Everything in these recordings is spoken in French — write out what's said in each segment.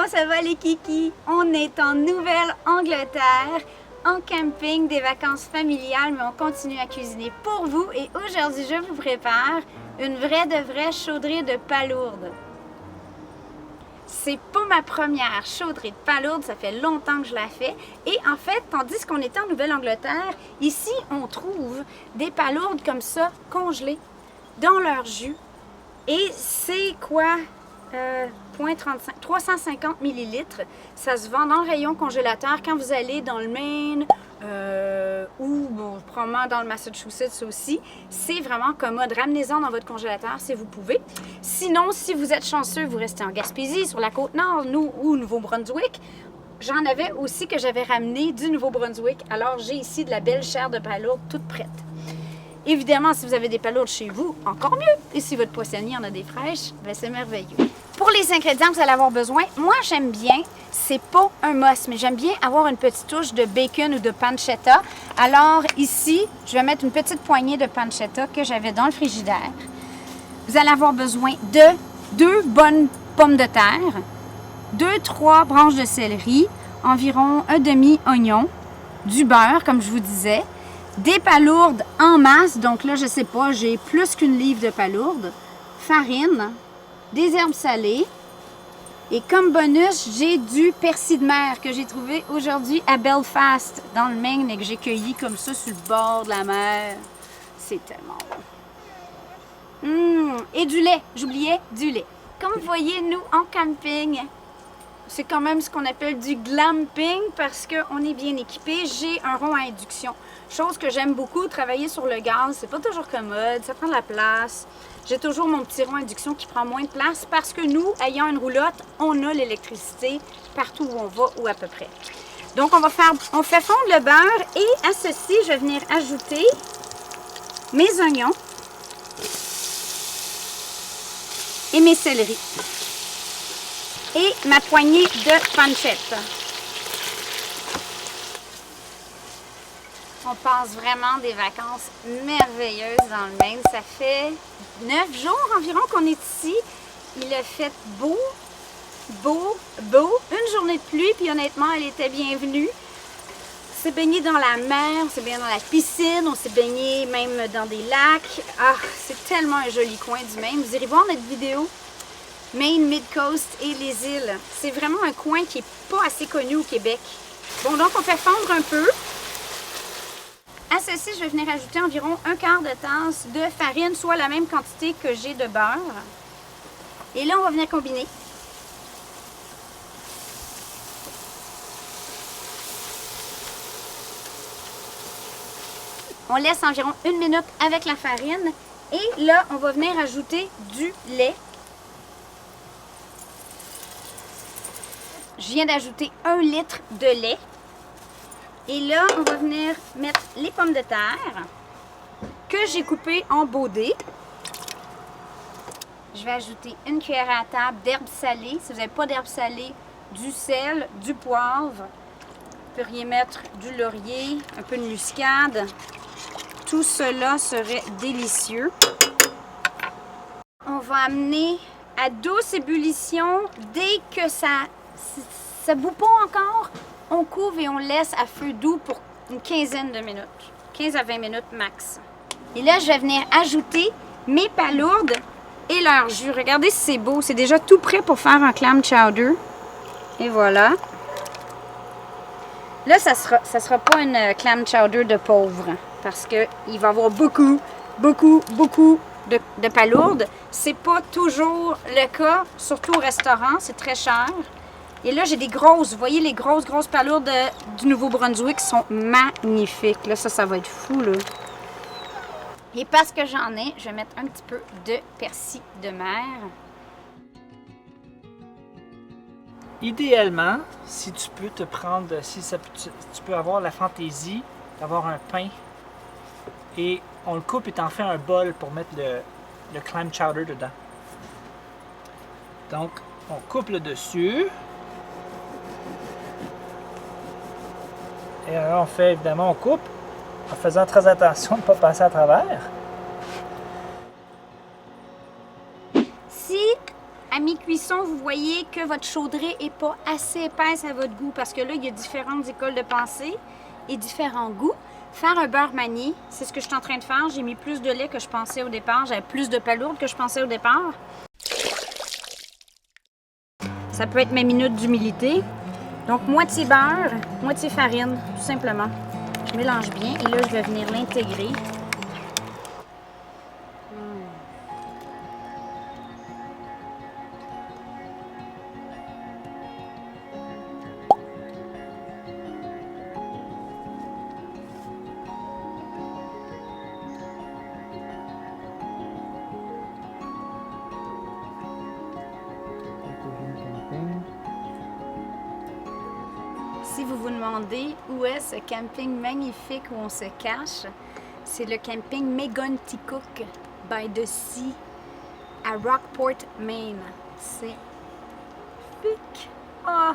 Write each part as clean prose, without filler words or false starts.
Comment ça va les kikis? On est en Nouvelle-Angleterre, en camping, des vacances familiales, mais on continue à cuisiner pour vous. Et aujourd'hui, je vous prépare une vraie de vraie chaudrée de palourdes. C'est pas ma première chaudrée de palourdes, ça fait longtemps que je la fais. Et en fait, tandis qu'on était en Nouvelle-Angleterre, ici, on trouve des palourdes comme ça, congelées, dans leur jus. Et c'est quoi? 350 ml. Ça se vend dans le rayon congélateur quand vous allez dans le Maine ou bon, probablement dans le Massachusetts aussi. C'est vraiment commode. Ramenez-en dans votre congélateur si vous pouvez. Sinon, si vous êtes chanceux, vous restez en Gaspésie, sur la Côte-Nord, nous ou Nouveau-Brunswick. J'en avais aussi que j'avais ramené du Nouveau-Brunswick. Alors, j'ai ici de la belle chair de palourde toute prête. Évidemment, si vous avez des palourdes chez vous, encore mieux. Et si votre poissonnier en a des fraîches, ben c'est merveilleux. Pour les ingrédients que vous allez avoir besoin, moi j'aime bien, c'est pas un must, mais j'aime bien avoir une petite touche de bacon ou de pancetta. Alors ici, je vais mettre une petite poignée de pancetta que j'avais dans le frigidaire. Vous allez avoir besoin de 2 bonnes pommes de terre, 2-3 branches de céleri, environ un demi-oignon, du beurre, comme je vous disais, des palourdes en masse, donc là, je sais pas, j'ai plus qu'une livre de palourdes, farine, des herbes salées et comme bonus, j'ai du persil de mer que j'ai trouvé aujourd'hui à Belfast, dans le Maine, et que j'ai cueilli comme ça sur le bord de la mer. C'est tellement bon. Et du lait, j'oubliais du lait. Comme vous voyez, nous, en camping, c'est quand même ce qu'on appelle du glamping parce qu'on est bien équipé. J'ai un rond à induction. Chose que j'aime beaucoup, travailler sur le gaz, c'est pas toujours commode, ça prend de la place. J'ai toujours mon petit rond à induction qui prend moins de place parce que nous, ayant une roulotte, on a l'électricité partout où on va ou à peu près. Donc on fait fondre le beurre et à ceci, je vais venir ajouter mes oignons et mes céleris. Et ma poignée de pancetta. On passe vraiment des vacances merveilleuses dans le Maine. Ça fait 9 jours environ qu'on est ici. Il a fait beau, beau, beau. Une journée de pluie, puis honnêtement, elle était bienvenue. On s'est baigné dans la mer, on s'est baigné dans la piscine, on s'est baigné même dans des lacs. Ah, c'est tellement un joli coin du Maine. Vous irez voir notre vidéo Maine, Mid-Coast et les îles. C'est vraiment un coin qui n'est pas assez connu au Québec. Bon, donc on fait fondre un peu. À ceci, je vais venir ajouter environ un quart de tasse de farine, soit la même quantité que j'ai de beurre. Et là, on va venir combiner. On laisse environ 1 minute avec la farine. Et là, on va venir ajouter du lait. Je viens d'ajouter 1 litre de lait. Et là, on va venir mettre les pommes de terre que j'ai coupées en baudés. Je vais ajouter une cuillère à table d'herbes salées. Si vous n'avez pas d'herbes salées, du sel, du poivre. Vous pourriez mettre du laurier, un peu de muscade. Tout cela serait délicieux. On va amener à douce ébullition dès que ça bout pas encore. On couvre et on laisse à feu doux pour une quinzaine de minutes. 15 à 20 minutes max. Et là, je vais venir ajouter mes palourdes et leur jus. Regardez si c'est beau. C'est déjà tout prêt pour faire un clam chowder. Et voilà. Là, ça sera pas une clam chowder de pauvre. Parce qu'il va y avoir beaucoup de palourdes. C'est pas toujours le cas, surtout au restaurant. C'est très cher. Et là, j'ai des grosses, vous voyez les grosses palourdes du Nouveau-Brunswick qui sont magnifiques. Là, ça va être fou, là. Et parce que j'en ai, je vais mettre un petit peu de persil de mer. Idéalement, si tu peux te prendre, tu peux avoir la fantaisie d'avoir un pain et on le coupe et t'en fais un bol pour mettre le clam chowder dedans. Donc, on coupe le dessus. Et alors, on coupe en faisant très attention de ne pas passer à travers. Si à mi-cuisson, façon, vous voyez que votre chaudrée n'est pas assez épaisse à votre goût, parce que là, il y a différentes écoles de pensée et différents goûts. Faire un beurre manié, c'est ce que je suis en train de faire. J'ai mis plus de lait que je pensais au départ. J'avais plus de palourdes que je pensais au départ. Ça peut être mes minutes d'humilité. Donc, moitié beurre, moitié farine, tout simplement. Je mélange bien et là, je vais venir l'intégrer. Si vous vous demandez où est ce camping magnifique où on se cache, c'est le camping Megonticook by the Sea à Rockport, Maine. C'est pic. Ah!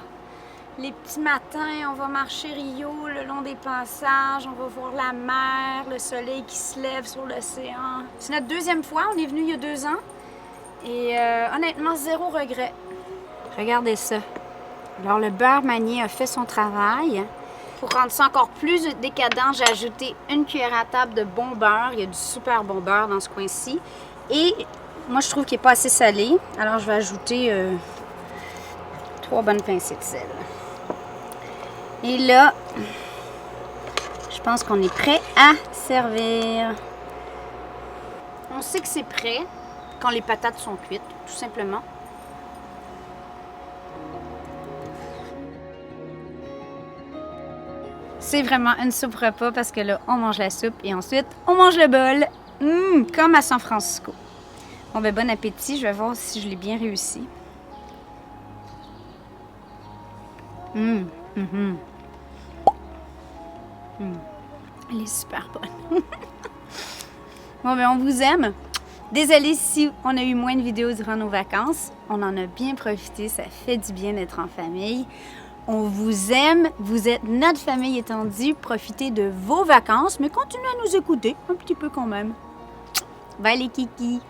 Les petits matins, on va marcher Rio le long des passages, on va voir la mer, le soleil qui se lève sur l'océan. C'est notre deuxième fois, on est venu il y a 2 ans et honnêtement, 0 regret. Regardez ça. Alors, le beurre manié a fait son travail. Pour rendre ça encore plus décadent, j'ai ajouté 1 cuillère à table de bon beurre. Il y a du super bon beurre dans ce coin-ci. Et moi, je trouve qu'il n'est pas assez salé. Alors, je vais ajouter 3 bonnes pincées de sel. Et là, je pense qu'on est prêt à servir. On sait que c'est prêt quand les patates sont cuites, tout simplement. C'est vraiment une soupe repas parce que là, on mange la soupe et ensuite, on mange le bol. Comme à San Francisco. Bon, ben, bon appétit. Je vais voir si je l'ai bien réussi. Elle est super bonne. Bon, ben, on vous aime. Désolée si on a eu moins de vidéos durant nos vacances. On en a bien profité. Ça fait du bien d'être en famille. On vous aime, vous êtes notre famille étendue, profitez de vos vacances, mais continuez à nous écouter un petit peu quand même. Bye les kikis!